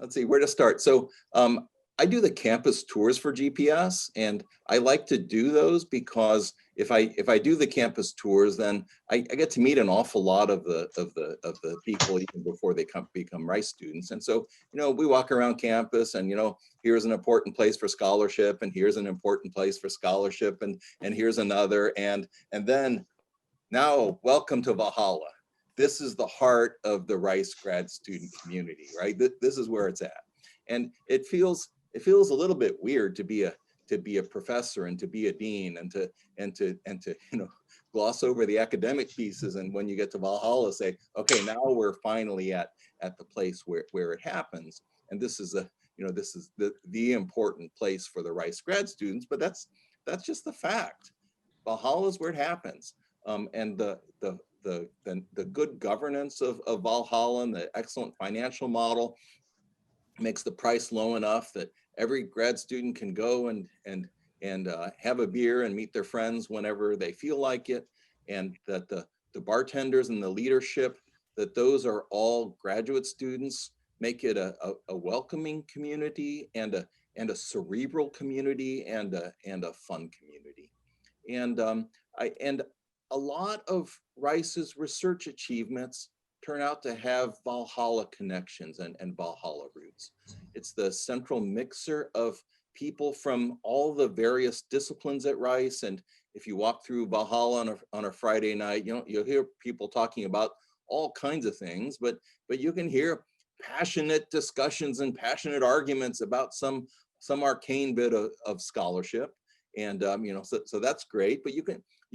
let's see where to start. So I do the campus tours for GPS, and I like to do those because if I do the campus tours, then I get to meet an awful lot of the people even before they become Rice students. And so, we walk around campus, and here's an important place for scholarship, and here's an important place for scholarship, and here's another, and then now welcome to Valhalla. This is the heart of the Rice grad student community, right? This is where it's at, and it feels a little bit weird to be a professor and to be a dean and to gloss over the academic pieces, and when you get to Valhalla say, okay, now we're finally at the place where it happens, and this is the important place for the Rice grad students. But that's just the fact. Valhalla is where it happens, and the good governance of Valhalla and the excellent financial model makes the price low enough that every grad student can go and have a beer and meet their friends whenever they feel like it, and that the bartenders and the leadership, that those are all graduate students, make it a welcoming community and a cerebral community and a fun community. And a lot of Rice's research achievements turn out to have Valhalla connections and Valhalla roots. It's the central mixer of people from all the various disciplines at Rice. And if you walk through Valhalla on a Friday night, you'll hear people talking about all kinds of things, but you can hear passionate discussions and passionate arguments about some arcane bit of scholarship. And so that's great. But you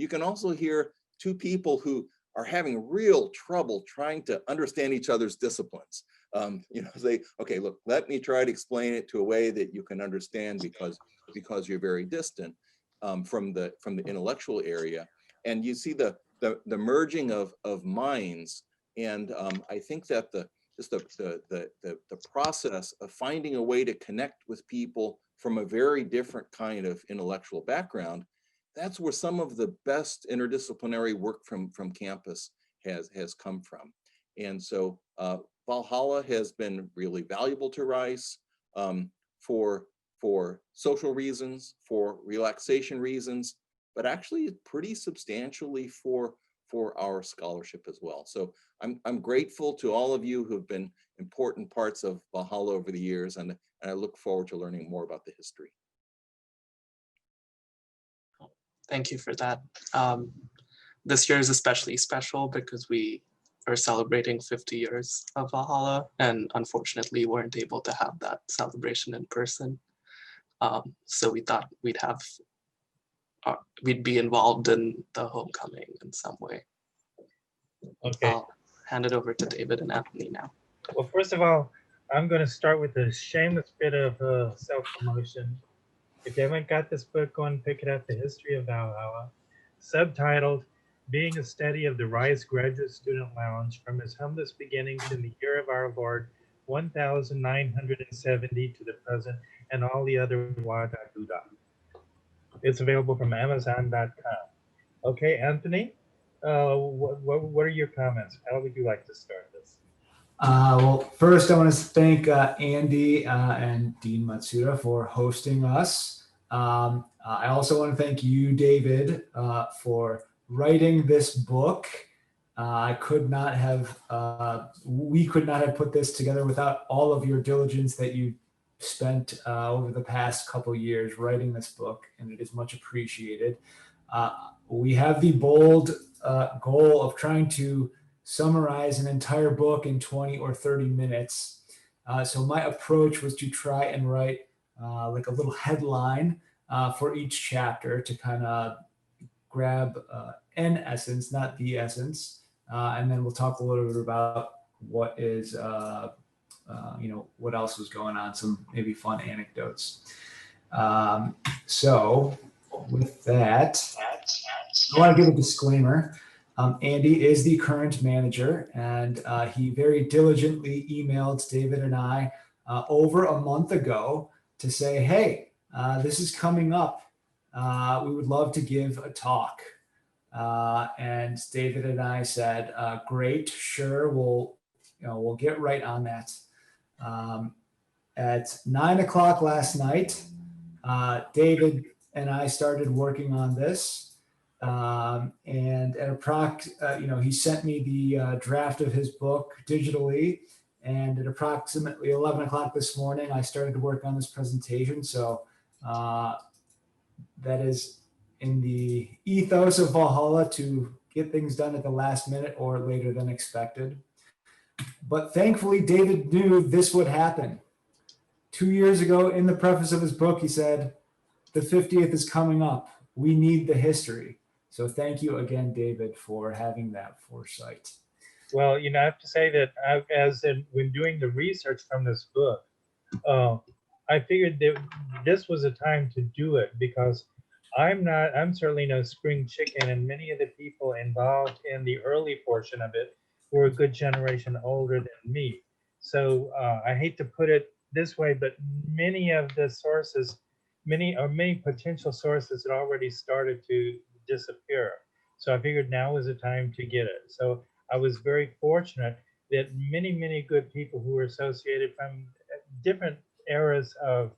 can also hear two people who are having real trouble trying to understand each other's disciplines. Say, okay, look, let me try to explain it to a way that you can understand because you're very distant from the intellectual area. And you see the merging of minds. And I think that the process of finding a way to connect with people from a very different kind of intellectual background, that's where some of the best interdisciplinary work from campus has come from. And so Valhalla has been really valuable to Rice for social reasons, for relaxation reasons, but actually pretty substantially for our scholarship as well. So I'm grateful to all of you who've been important parts of Valhalla over the years, and I look forward to learning more about the history. Thank you for that. This year is especially special because we are celebrating 50 years of Valhalla, and unfortunately weren't able to have that celebration in person. So we thought we'd be involved in the homecoming in some way. Okay. I'll hand it over to David and Anthony now. Well, first of all, I'm going to start with a shameless bit of self-promotion. If you haven't got this book, go and pick it up, The History of Valhalla, subtitled Being a Study of the Rice Graduate Student Lounge from its humblest beginnings in the year of our Lord, 1970 to the present, and all the other Wada Duda. It's available from Amazon.com. Okay, Anthony, what are your comments? How would you like to start this? Well, first I want to thank Andy and Dean Matsuda for hosting us. I also want to thank you, David, for writing this book. We could not have put this together without all of your diligence that you spent over the past couple years writing this book, and it is much appreciated. We have the bold goal of trying to summarize an entire book in 20 or 30 minutes. So my approach was to try and write like a little headline for each chapter to kind of grab an essence, not the essence. And then we'll talk a little bit about what is, what else was going on, some maybe fun anecdotes. So with that, I want to give a disclaimer. Andy is the current manager, and he very diligently emailed David and I over a month ago to say, hey, this is coming up. We would love to give a talk. And David and I said, great, sure, we'll get right on that. at 9 o'clock last night, David and I started working on this. And at he sent me the draft of his book digitally. And at approximately 11 o'clock this morning, I started to work on this presentation. So that is in the ethos of Valhalla, to get things done at the last minute or later than expected. But thankfully, David knew this would happen. 2 years ago, in the preface of his book, he said, the 50th is coming up. We need the history. So thank you again, David, for having that foresight. Well, I have to say that when doing the research from this book, I figured that this was a time to do it, because I'm certainly no spring chicken, and many of the people involved in the early portion of it were a good generation older than me. So I hate to put it this way, but many of the sources, many potential sources had already started to disappear. So I figured now was the time to get it. So I was very fortunate that many good people who were associated from different eras of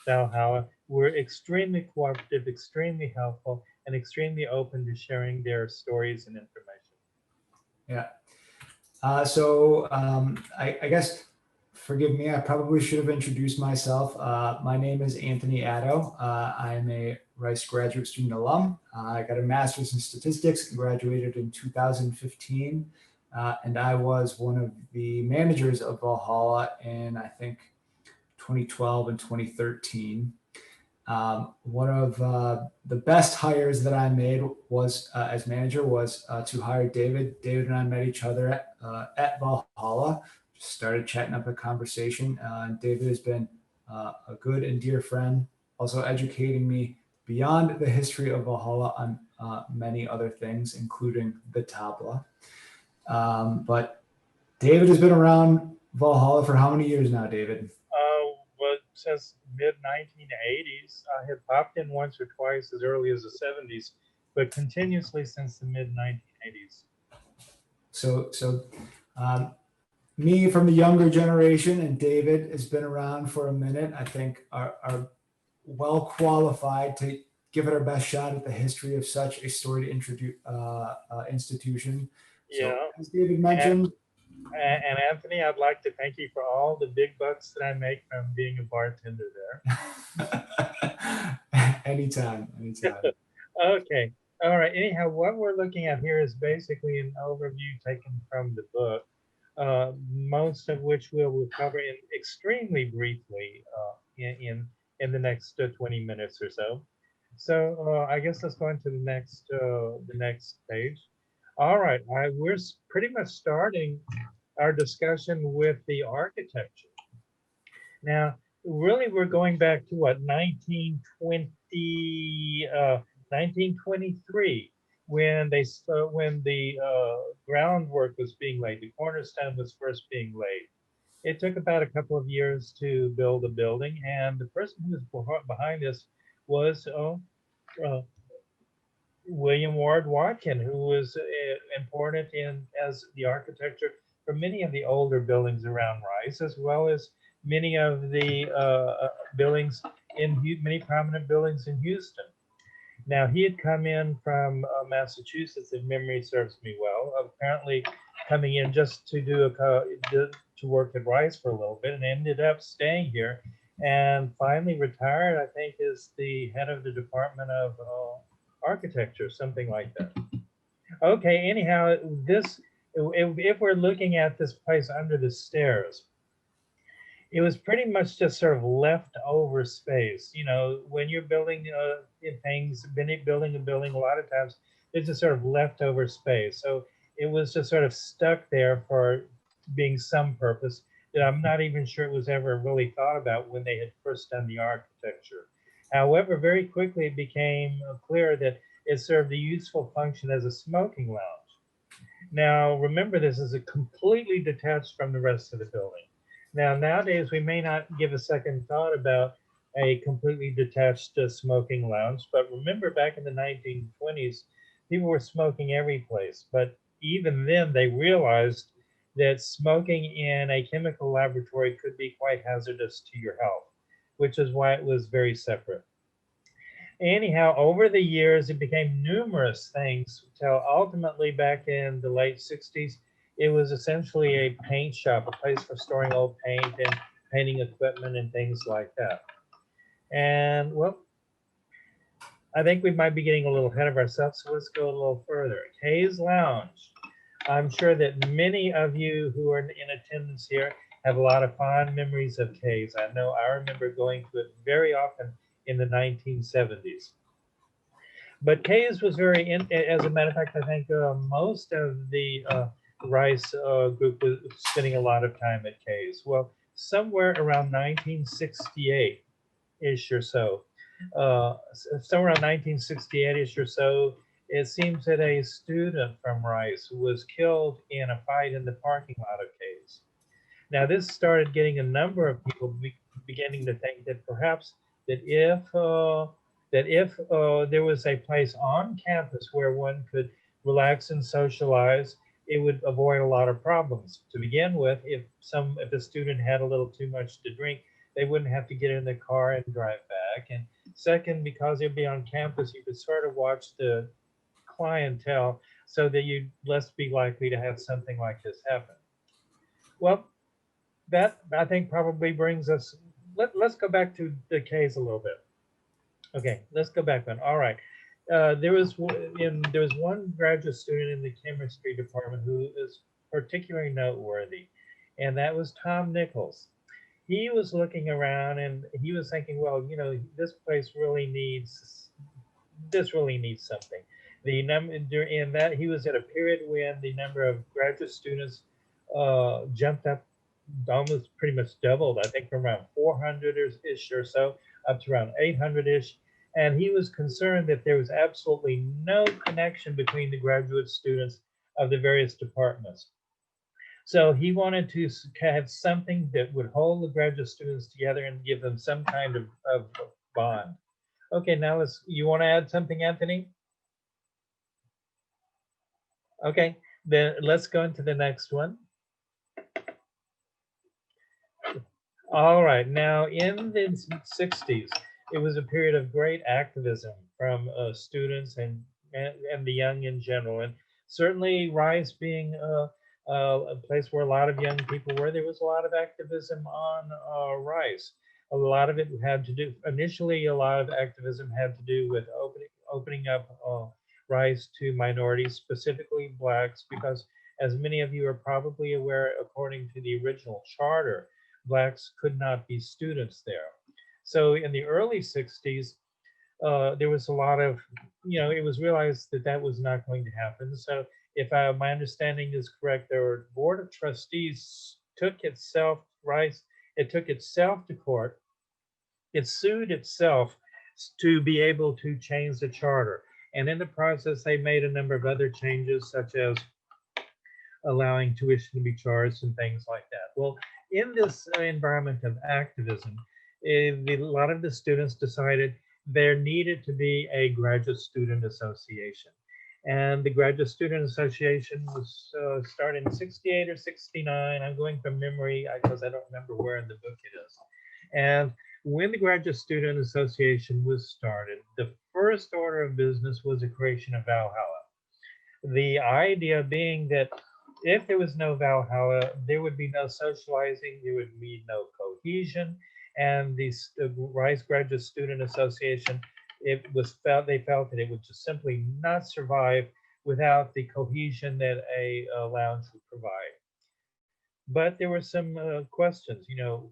Valhalla were extremely cooperative, extremely helpful, and extremely open to sharing their stories and information. Yeah. I guess, forgive me, I probably should have introduced myself. My name is Anthony Addo. I am a Rice graduate student alum. I got a master's in statistics and graduated in 2015. And I was one of the managers of Valhalla in, I think, 2012 and 2013. One of the best hires that I made was as manager was to hire David. David and I met each other at Valhalla, just started chatting up a conversation. David has been a good and dear friend, also educating me beyond the history of Valhalla on many other things, including the tabla. But David has been around Valhalla for how many years now, David? Well, since mid-1980s. I had popped in once or twice as early as the 70s, but continuously since the mid-1980s. So me from the younger generation and David has been around for a minute, I think are well qualified to give it our best shot at the history of such a storied institution. So, Yeah. as David mentioned. And Anthony, I'd like to thank you for all the big bucks that I make from being a bartender there. Anytime. Okay. All right. Anyhow, what we're looking at here is basically an overview taken from the book, most of which we'll cover in extremely briefly in the next 20 minutes or so. So I guess let's go into the next page. All right. We're pretty much starting our discussion with the architecture. Now, really, we're going back to what, 1923, when the groundwork was being laid, the cornerstone was first being laid. It took about a couple of years to build a building, and the person who was behind this was William Ward Watkin, who was important as the architecture for many of the older buildings around Rice, as well as many of the buildings many prominent buildings in Houston. Now, he had come in from Massachusetts, if memory serves me well, apparently coming in just to to work at Rice for a little bit, and ended up staying here, and finally retired, I think, as the head of the Department of Architecture, something like that. Okay, anyhow, if we're looking at this place under the stairs, it was pretty much just sort of leftover space. When you're building building a building, a lot of times it's just sort of leftover space. So it was just sort of stuck there for being some purpose that I'm not even sure it was ever really thought about when they had first done the architecture. However, very quickly it became clear that it served a useful function as a smoking lounge. Now, remember, this is completely detached from the rest of the building. Now, nowadays, we may not give a second thought about a completely detached smoking lounge, but remember back in the 1920s, people were smoking every place. But even then, they realized that smoking in a chemical laboratory could be quite hazardous to your health, which is why it was very separate. Anyhow, over the years, it became numerous things till ultimately back in the late 60s, it was essentially a paint shop, a place for storing old paint and painting equipment and things like that. And well, I think we might be getting a little ahead of ourselves, so let's go a little further. Kay's Lounge. I'm sure that many of you who are in attendance here have a lot of fond memories of Kay's. I know I remember going to it very often in the 1970s. But Kay's was very, as a matter of fact, I think most of the Rice group was spending a lot of time at Kay's. Well, somewhere around 1968-ish or so, somewhere around 1968-ish or so, it seems that a student from Rice was killed in a fight in the parking lot of Kay's. Now, this started getting a number of people beginning to think that perhaps that if there was a place on campus where one could relax and socialize, it would avoid a lot of problems. To begin with, if a student had a little too much to drink, they wouldn't have to get in the car and drive back. And second, because it'd be on campus, you could sort of watch the clientele so that you'd less be likely to have something like this happen. Well, that I think probably brings us. Let's go back to the K's a little bit. Okay, let's go back then. All right. There was one graduate student in the chemistry department who is particularly noteworthy, and that was Tom Nichols. He was looking around and he was thinking, well, this place really needs something. The number in that he was at a period when the number of graduate students jumped up, almost pretty much doubled. I think from around 400-ish or so up to around 800-ish. And he was concerned that there was absolutely no connection between the graduate students of the various departments. So he wanted to have something that would hold the graduate students together and give them some kind of bond. Okay, now you want to add something, Anthony? Okay, then let's go into the next one. All right, now in the 60s, it was a period of great activism from students and the young in general. And certainly Rice being a place where a lot of young people were, there was a lot of activism on Rice. A lot of it had to do, initially a lot of activism had to do with opening up Rice to minorities, specifically blacks, because as many of you are probably aware, according to the original charter, blacks could not be students there. So in the early 60s, there was a lot of, it was realized that that was not going to happen. So if my understanding is correct, the Board of Trustees took itself to court. It sued itself to be able to change the charter. And in the process, they made a number of other changes, such as allowing tuition to be charged and things like that. Well, in this environment of activism, a lot of the students decided there needed to be a graduate student association. And the Graduate Student Association was started in 68 or 69. I'm going from memory because I don't remember where in the book it is. And when the Graduate Student Association was started, the first order of business was the creation of Valhalla. The idea being that if there was no Valhalla, there would be no socializing, there would be no cohesion, and the Rice Graduate Student Association, they felt that it would just simply not survive without the cohesion that a lounge would provide. But there were some questions,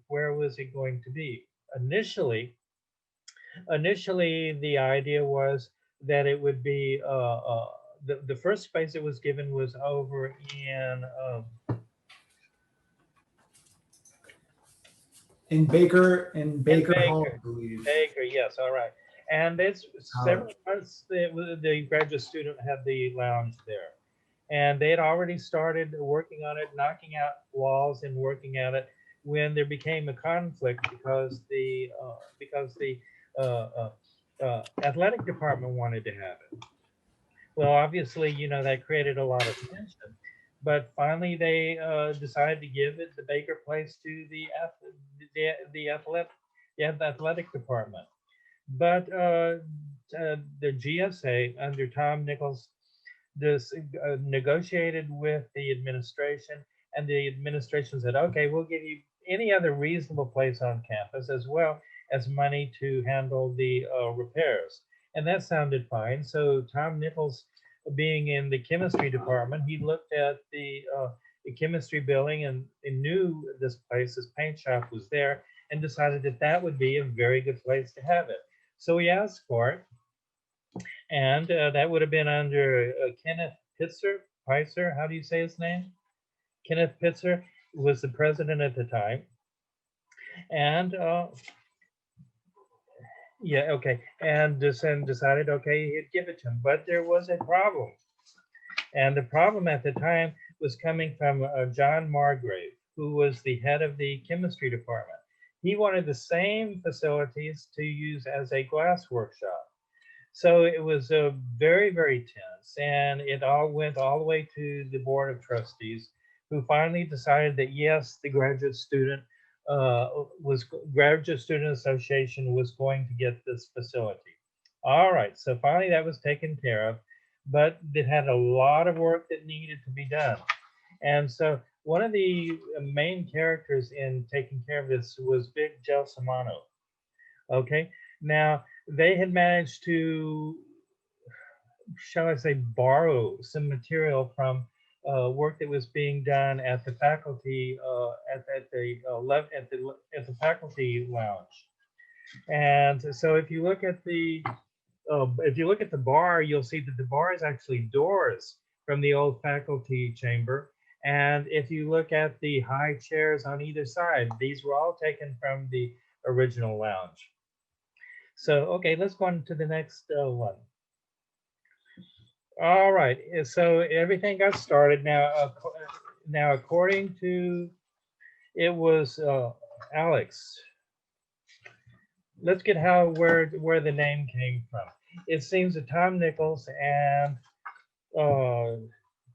where was it going to be? Initially, the idea was that it would be the first space it was given was over in Baker Hall, I believe. Baker, yes, all right. And it's several months the graduate student had the lounge there. And they had already started working on it, knocking out walls and working at it when there became a conflict because the athletic department wanted to have it. Well, obviously, that created a lot of tension. but finally they decided to give it the Baker Place to the athletic department. But the GSA under Tom Nichols negotiated with the administration, and the administration said, okay, we'll give you any other reasonable place on campus as well as money to handle the repairs. And that sounded fine. So Tom Nichols, being in the chemistry department, he looked at the chemistry building and knew this place, this paint shop was there, and decided that that would be a very good place to have it. So he asked for it, and that would have been under Kenneth Pitzer, how do you say his name? Kenneth Pitzer was the president at the time. And yeah, okay. And decided, okay, he'd give it to him. But there was a problem. And the problem at the time was coming from John Margrave, who was the head of the chemistry department. He wanted the same facilities to use as a glass workshop. So it was very, very tense, and it all went all the way to the Board of Trustees, who finally decided that yes, the Graduate Student Association was going to get this facility. All right, so finally that was taken care of, but it had a lot of work that needed to be done. And so one of the main characters in taking care of this was Vic Gelsomano. Okay, now they had managed to, shall I say, borrow some material from work that was being done at the faculty at the faculty lounge. And so if you look at the bar, you'll see that the bar is actually doors from the old faculty chamber. And if you look at the high chairs on either side, these were all taken from the original lounge. So, okay, let's go on to the next one. All right, so everything got started. Now according to, it was Alex. Let's get where the name came from. It seems that Tom Nichols and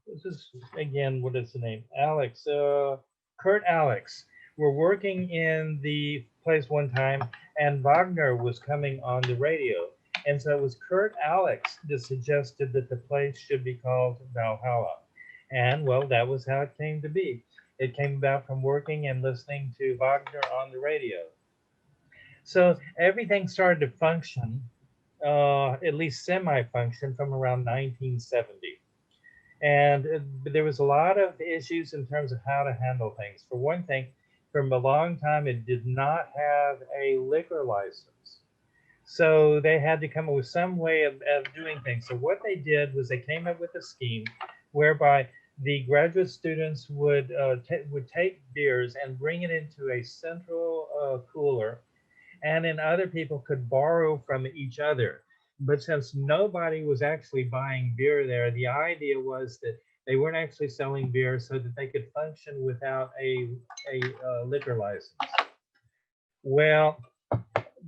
this is again, what is the name? Alex, Kurt Alex were working in the place one time, and Wagner was coming on the radio. And so it was Kurt Alex that suggested that the place should be called Valhalla. And well, that was how it came to be. It came about from working and listening to Wagner on the radio. So everything started to function, at least semi-function, from around 1970. And there was a lot of issues in terms of how to handle things. For one thing, from a long time, it did not have a liquor license. So they had to come up with some way of doing things. So what they did was they came up with a scheme whereby the graduate students would take beers and bring it into a central cooler, and then other people could borrow from each other. But since nobody was actually buying beer there, the idea was that they weren't actually selling beer so that they could function without a liquor license. Well,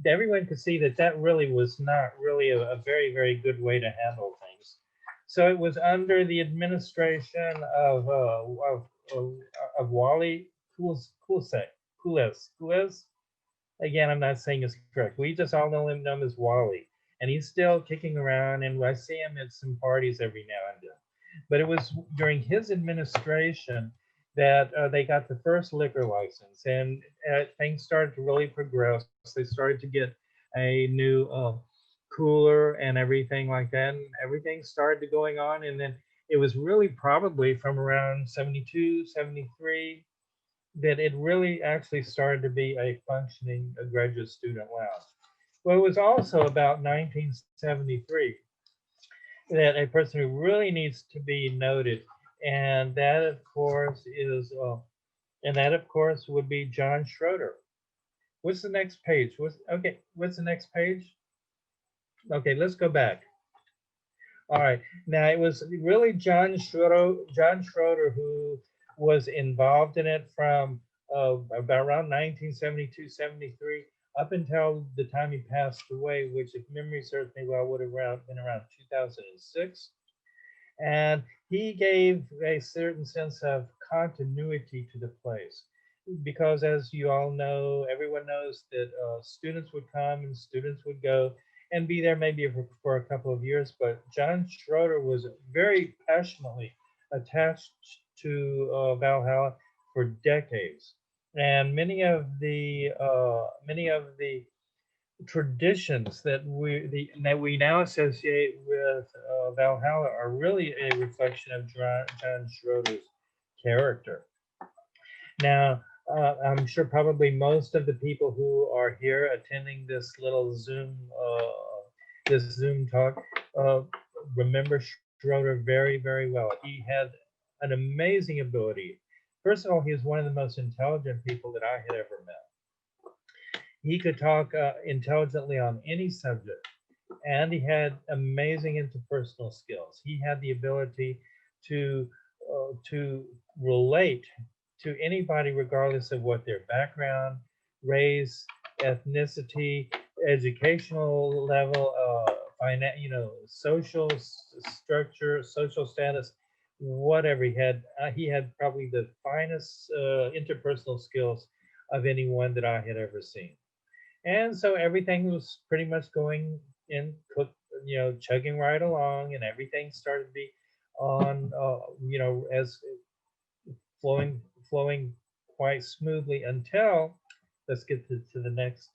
everyone could see that that really was not really a very, very good way to handle things. So it was under the administration of Wally Kules. Again, I'm not saying it's correct. We just all know him as Wally. And he's still kicking around, and I see him at some parties every now and then. But it was during his administration that they got the first liquor license, and things started to really progress. They started to get a new cooler and everything like that, and everything started going on. And then it was really probably from around 72, 73 that it really actually started to be a functioning graduate student lounge. Well, it was also about 1973 that a person who really needs to be noted, and that of course would be John Schroeder. What's the next page? What's the next page? Okay, let's go back. All right, now it was really John Schroeder who was involved in it from about around 1972, 73, up until the time he passed away, which, if memory serves me well, would have been around 2006. And he gave a certain sense of continuity to the place. Because as you all know, everyone knows that students would come and students would go and be there maybe for a couple of years. But John Schroeder was very passionately attached to Valhalla for decades. And many of the traditions that we now associate with Valhalla are really a reflection of John Schroeder's character. Now, I'm sure probably most of the people who are here attending this little this Zoom talk, uh, remember Schroeder very, very well. He had an amazing ability. First of all, he was one of the most intelligent people that I had ever met. He could talk intelligently on any subject, and he had amazing interpersonal skills. He had the ability to relate to anybody, regardless of what their background, race, ethnicity, educational level, social structure, social status, whatever. He had probably the finest interpersonal skills of anyone that I had ever seen. And so everything was pretty much going in, chugging right along, and everything started to be on, as flowing quite smoothly until, let's get to the next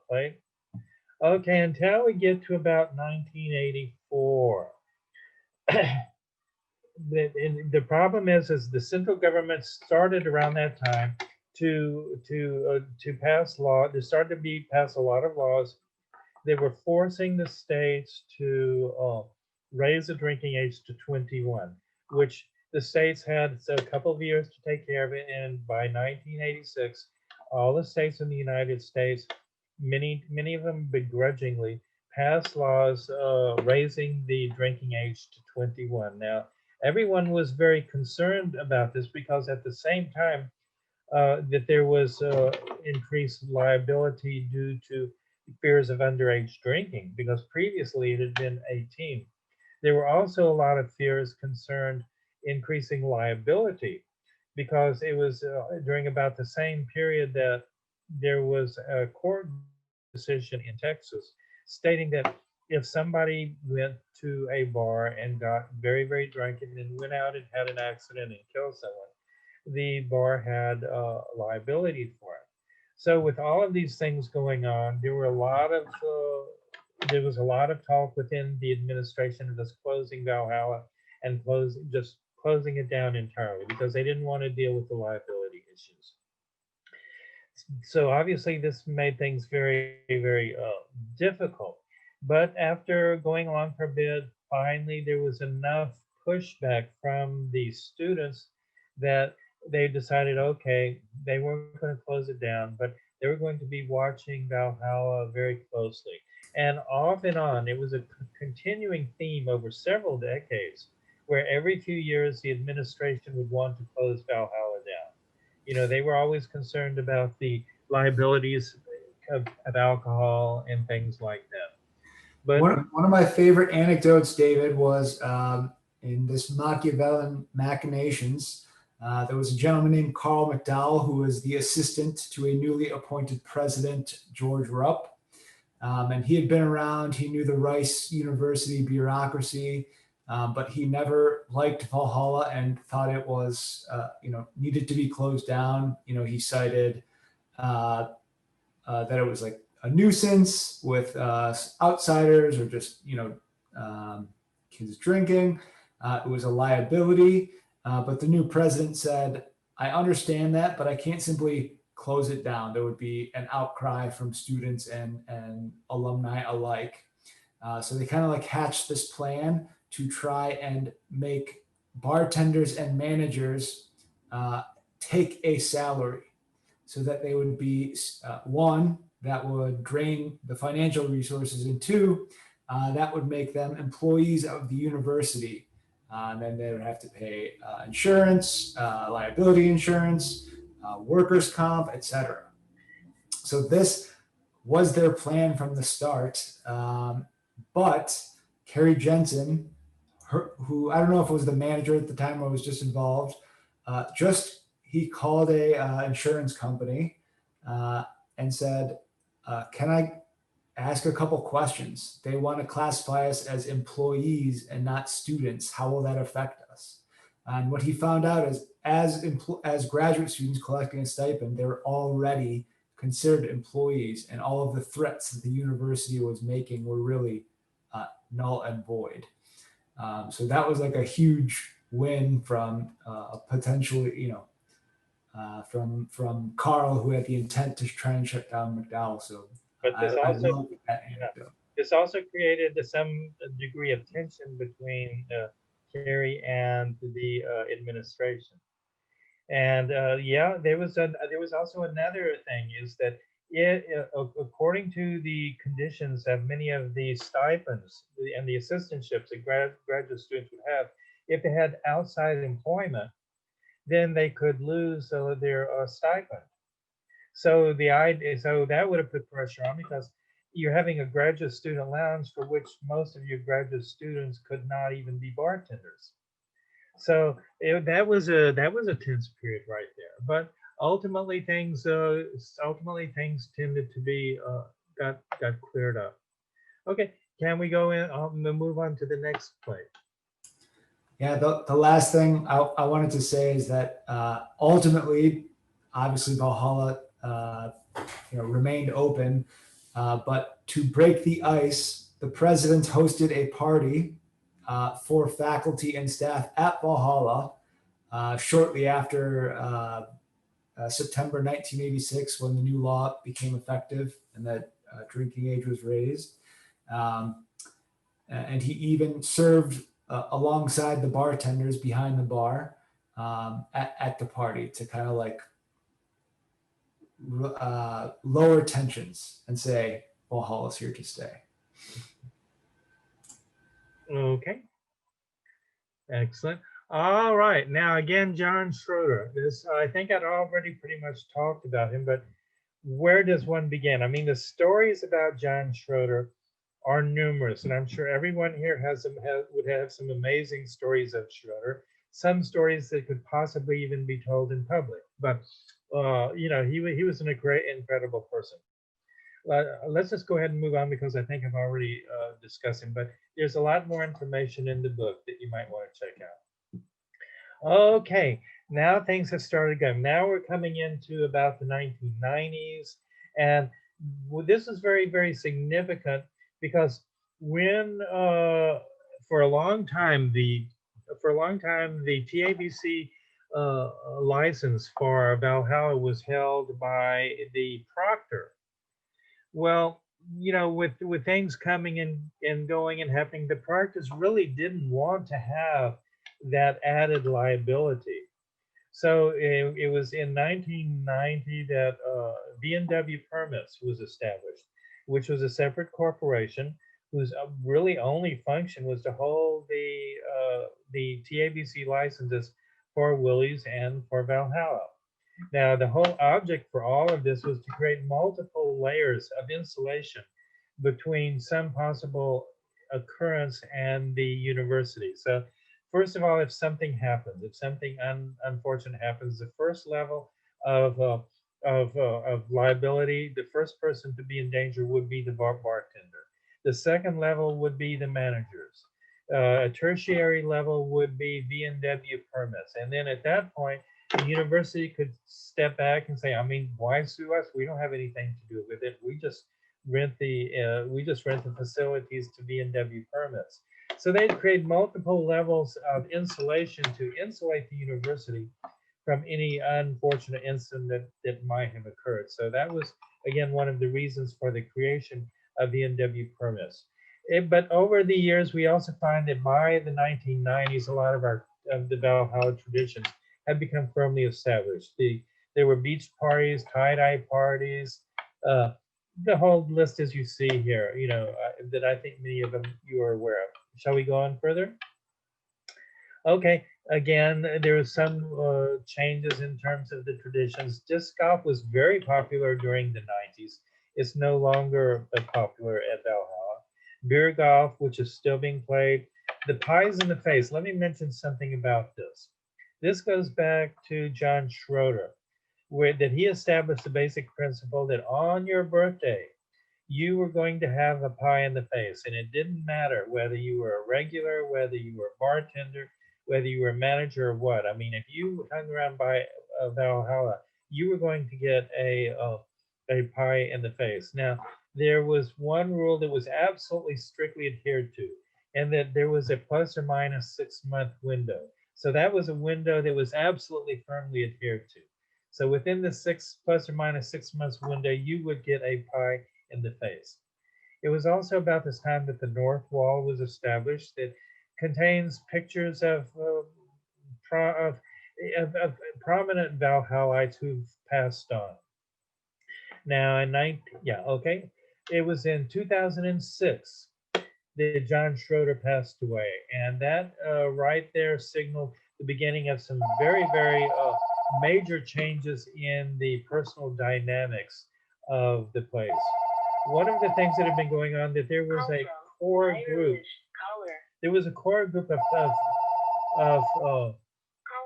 play. Okay, until we get to about 1984. The problem is the central government started around that time to pass law. There started to be pass a lot of laws. They were forcing the states to raise the drinking age to 21, which the states had a couple of years to take care of it. And by 1986, all the states in the United States, many of them begrudgingly, passed laws raising the drinking age to 21. Now, everyone was very concerned about this because at the same time that there was increased liability due to fears of underage drinking, because previously it had been 18. There were also a lot of fears concerned increasing liability, because it was during about the same period that there was a court decision in Texas stating that if somebody went to a bar and got very, very drunk and then went out and had an accident and killed someone, the bar had liability for it. So with all of these things going on, there was a lot of talk within the administration of just closing Valhalla and closing it down entirely, because they didn't want to deal with the liability issues. So obviously this made things very, very difficult. But after going along for a bit, finally there was enough pushback from the students that they decided, okay, they weren't going to close it down, but they were going to be watching Valhalla very closely. And off and on, it was a continuing theme over several decades, where every few years the administration would want to close Valhalla down. They were always concerned about the liabilities of alcohol and things like that. But one of my favorite anecdotes, David, was in this Machiavellian machinations. There was a gentleman named Carl McDowell who was the assistant to a newly appointed president, George Rupp. And he had been around. He knew the Rice University bureaucracy, but he never liked Valhalla and thought it was, needed to be closed down. He cited that it was like a nuisance with outsiders, or just kids drinking. It was a liability, but the new president said, "I understand that, but I can't simply close it down. There would be an outcry from students and alumni alike." So they kind of like hatched this plan to try and make bartenders and managers take a salary, so that they would be one, that would drain the financial resources, and two, that would make them employees of the university. And then they would have to pay insurance, liability insurance, workers' comp, etc. So this was their plan from the start. But Carrie Jensen, who I don't know if it was the manager at the time or was just involved. He called a insurance company and said, "Can I ask a couple questions? They want to classify us as employees and not students. How will that affect us?" And what he found out is, as graduate students collecting a stipend, they were already considered employees, and all of the threats that the university was making were really null and void. So that was like a huge win from a potentially, from Carl, who had the intent to try and shut down McDowell. So But this I also, love that anecdote. this also created some degree of tension between Kerry and the administration. And yeah, there was also another thing, is that according to the conditions of many of the stipends and the assistantships that graduate students would have, if they had outside employment, then they could lose their stipend. So that would have put pressure on, because you're having a graduate student allowance for which most of your graduate students could not even be bartenders. So that was a tense period right there. But ultimately things tended to be got cleared up. Okay, can we go in? Move on to the next plate. Yeah, the last thing I wanted to say is that ultimately, obviously, Valhalla remained open, but to break the ice, the president hosted a party for faculty and staff at Valhalla shortly after September 1986, when the new law became effective and that drinking age was raised. And he even served alongside the bartenders behind the bar at the party to kind of like lower tensions and say, Valhalla's here to stay. Okay. Excellent. All right. Now again, John Schroeder. I think I'd already pretty much talked about him, but where does one begin? I mean, the stories about John Schroeder are numerous, and I'm sure everyone here would have some amazing stories of Schroeder. Some stories that could possibly even be told in public. But he was a great, incredible person. Let's just go ahead and move on, because I think I've already discussed him. But there's a lot more information in the book that you might want to check out. Okay, now things have started going. Now we're coming into about the 1990s, and this is very, very significant, because when for a long time the TABC license for Valhalla was held by the proctor. Well, with things coming and going and happening, the proctors really didn't want to have that added liability. So it was in 1990 that V&W Permits was established, which was a separate corporation whose really only function was to hold the TABC licenses for Willys and for Valhalla. Now, the whole object for all of this was to create multiple layers of insulation between some possible occurrence and the university. So first of all, if something happens, if something unfortunate happens, the first level of liability, the first person to be in danger would be the bartender. The second level would be the managers. A tertiary level would be V&W Permits. And then at that point, the university could step back and say, I mean, why sue us? We don't have anything to do with it. We just rent the facilities to V&W Permits. So they'd create multiple levels of insulation to insulate the university from any unfortunate incident that might have occurred. So that was, again, one of the reasons for the creation of V&W Permits. But over the years, we also find that by the 1990s, a lot of the Valhalla traditions had become firmly established. There were beach parties, tie-dye parties, the whole list as you see here, that I think many of them you are aware of. Shall we go on further? Okay, again, there were some changes in terms of the traditions. Disc golf was very popular during the 90s. It's no longer popular at Valhalla. Beer golf, which is still being played, the pies in the face. Let me mention something about this. This goes back to John Schroeder, where that he established the basic principle that on your birthday, you were going to have a pie in the face. And it didn't matter whether you were a regular, whether you were a bartender, whether you were a manager or what. I mean, if you hung around by Valhalla, you were going to get a pie in the face. Now, there was one rule that was absolutely strictly adhered to, and that there was a plus or minus 6 month window. So that was a window that was absolutely firmly adhered to. So within the plus or minus 6 months window, you would get a pie in the face. It was also about this time that the North Wall was established, that contains pictures of prominent Valhallites who've passed on. Now, it was in 2006 that John Schroeder passed away, and that right there signaled the beginning of some very, very major changes in the personal dynamics of the place. One of the things that had been going on, that there was a core group. There was a core group of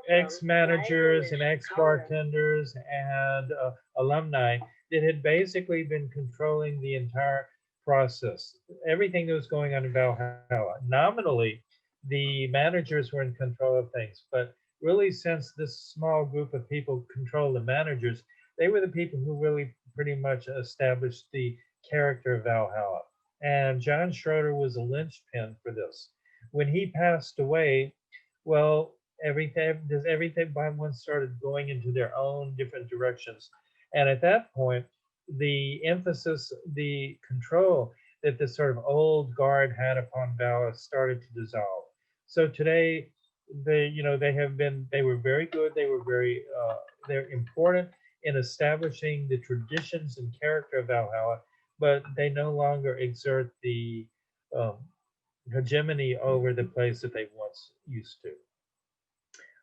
ex-managers and ex-bartenders and alumni that had basically been controlling the entire process. Everything that was going on in Valhalla. Nominally, the managers were in control of things, but really, since this small group of people controlled the managers, they were the people who really pretty much established the character of Valhalla. And John Schroeder was a linchpin for this. When he passed away, well, everything by one started going into their own different directions. And at that point, the emphasis, the control that this sort of old guard had upon Valhalla started to dissolve. So today, they were very good. They were they're important in establishing the traditions and character of Valhalla, but they no longer exert the hegemony over the place that they once used to.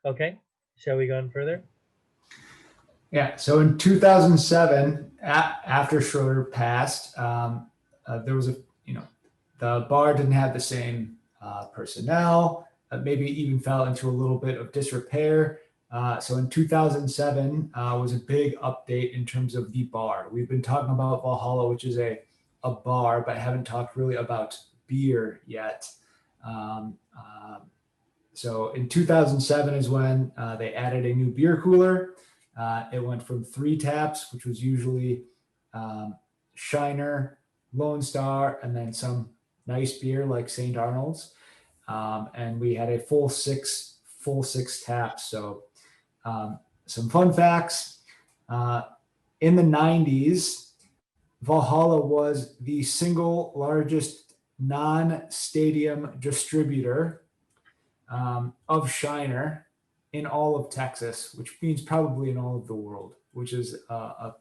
Okay, shall we go on further? Yeah. So in 2007, after Schroeder passed, there was the bar didn't have the same personnel. Maybe even fell into a little bit of disrepair. So in 2007 was a big update in terms of the bar. We've been talking about Valhalla, which is a bar, but haven't talked really about beer yet. So in 2007 is when they added a new beer cooler. It went from 3 taps, which was usually Shiner, Lone Star, and then some nice beer like St. Arnold's. And we had a full six taps. So some fun facts. In the 90s, Valhalla was the single largest non-stadium distributor of Shiner in all of Texas, which means probably in all of the world, which is a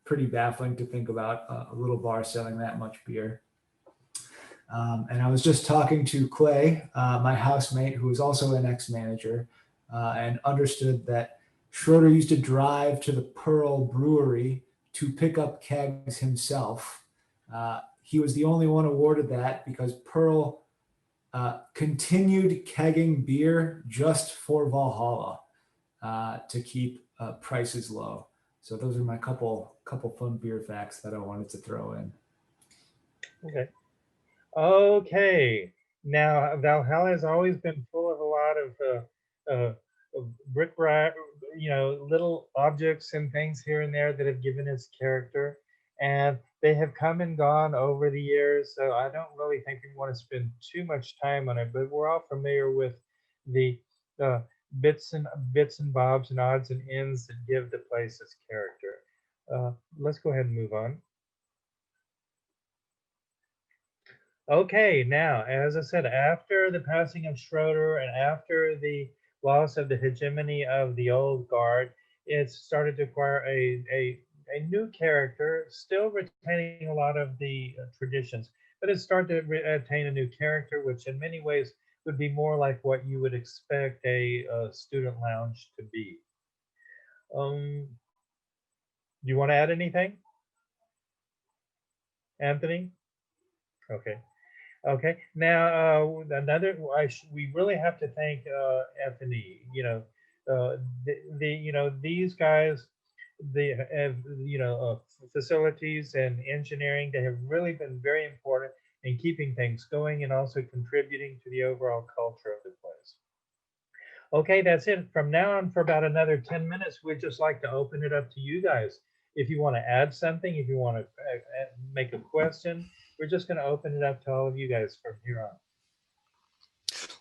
pretty baffling to think about, a little bar selling that much beer. And I was just talking to Clay, my housemate, who is also an ex-manager, and understood that Schroeder used to drive to the Pearl Brewery to pick up kegs himself. He was the only one awarded that because Pearl continued kegging beer just for Valhalla to keep prices low. So those are my couple fun beer facts that I wanted to throw in. Okay. Now, Valhalla has always been full of a lot of bric-a-brac, little objects and things here and there that have given its character. And they have come and gone over the years. So I don't really think we want to spend too much time on it, but we're all familiar with the bits and bobs and odds and ends that give the place its character. Let's go ahead and move on. Okay, now, as I said, after the passing of Schroeder and after the loss of the hegemony of the old guard, it started to acquire a new character, still retaining a lot of the traditions, but it started to attain a new character, which in many ways would be more like what you would expect a student lounge to be. Do you want to add anything, Anthony? Okay. Okay, now another. We really have to thank F&E. These guys, they have facilities and engineering. They have really been very important in keeping things going and also contributing to the overall culture of the place. Okay, that's it. From now on, for about another 10 minutes, we'd just like to open it up to you guys. If you want to add something, if you want to make a question, we're just going to open it up to all of you guys from here on.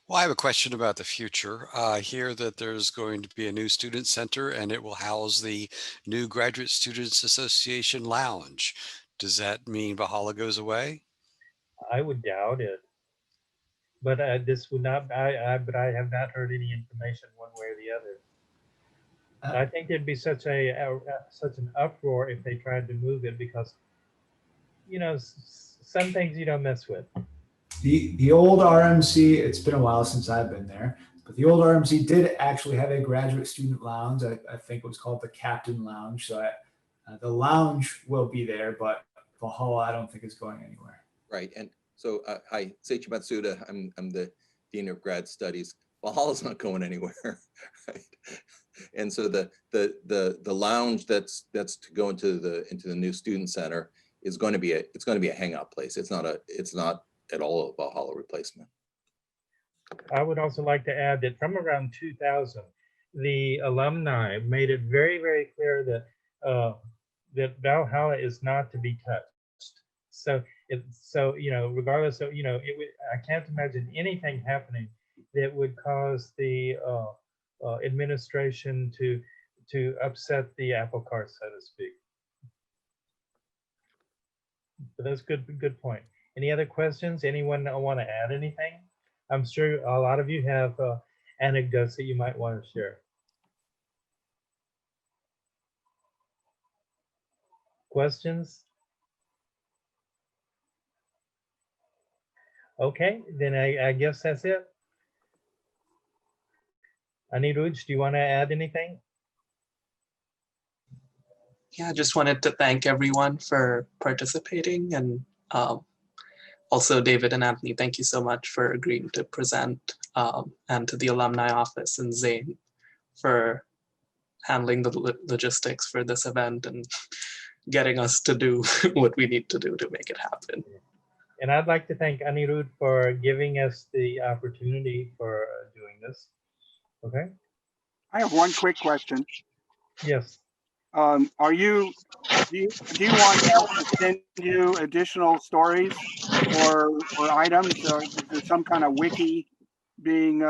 Well, I have a question about the future. I hear that there's going to be a new student center and it will house the new Graduate Students Association Lounge. Does that mean Valhalla goes away? I would doubt it, but this would not. But I have not heard any information one way or the other. I think there'd be such an uproar if they tried to move it because some things you don't mess with. The old RMC, it's been a while since I've been there, but the old RMC did actually have a graduate student lounge. I think it was called the Captain Lounge. So the lounge will be there, but Valhalla, I don't think is going anywhere. Right. And so, hi, Seiichi Matsuda. I'm the Dean of Grad Studies. Valhalla's not going anywhere. Right. And so the lounge that's to go into the new student center is going to be a hangout place. It's not at all a Valhalla replacement. I would also like to add that from around 2000, the alumni made it very, very clear that that Valhalla is not to be touched. So regardless of I can't imagine anything happening that would cause the administration to upset the apple cart, so to speak. But that's good point. Any other questions? Anyone want to add anything? I'm sure a lot of you have anecdotes that you might want to share. Questions? Okay, then I guess that's it. Anirudh, do you want to add anything? Yeah, I just wanted to thank everyone for participating, and also David and Anthony, thank you so much for agreeing to present, and to the alumni office and Zane for handling the logistics for this event and getting us to do what we need to do to make it happen. And I'd like to thank Anirudh for giving us the opportunity for doing this. Okay. I have one quick question. Yes. Do you want us to send you additional stories or items? Or is there some kind of wiki being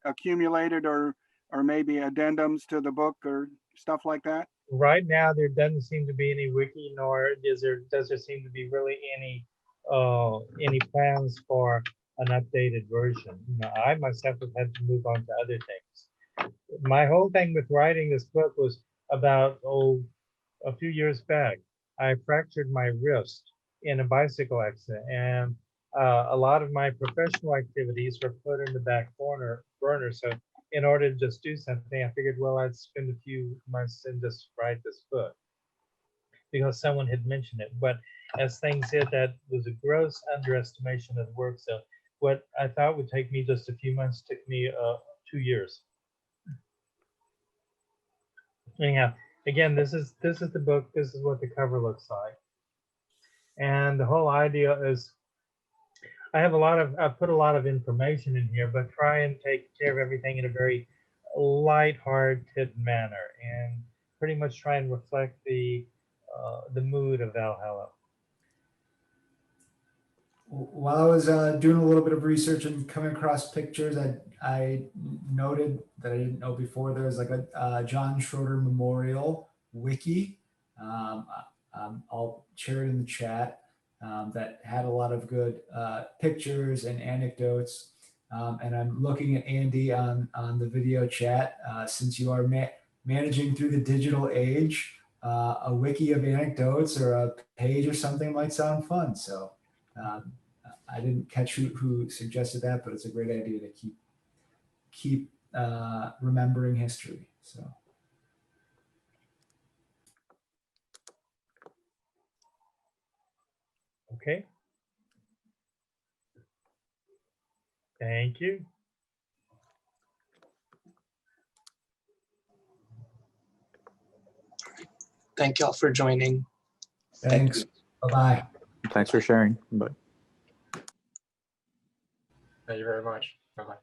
accumulated, or maybe addendums to the book or stuff like that? Right now, there doesn't seem to be any wiki, nor does there seem to be really any plans for an updated version. I myself have had to move on to other things. My whole thing with writing this book was about a few years back. I fractured my wrist in a bicycle accident, and a lot of my professional activities were put in the back burner. So in order to just do something, I figured, well, I'd spend a few months and just write this book because someone had mentioned it. But as things hit, that was a gross underestimation of the work. So what I thought would take me just a few months took me 2 years. Anyhow, again, this is the book. This is what the cover looks like. And the whole idea is I've put a lot of information in here, but try and take care of everything in a very light-hearted manner and pretty much try and reflect the mood of Valhalla. While I was doing a little bit of research and coming across pictures, I noted that I didn't know before, there's like a John Schroeder Memorial wiki. I'll share it in the chat. That had a lot of good pictures and anecdotes. And I'm looking at Andy on the video chat. Since you are managing through the digital age, a wiki of anecdotes or a page or something might sound fun. So I didn't catch who suggested that, but it's a great idea to keep remembering history. So. Okay. Thank you. Thank y'all for joining. Thank Thanks. Bye-bye. Thanks for sharing. Bye. Thank you very much. Bye-bye.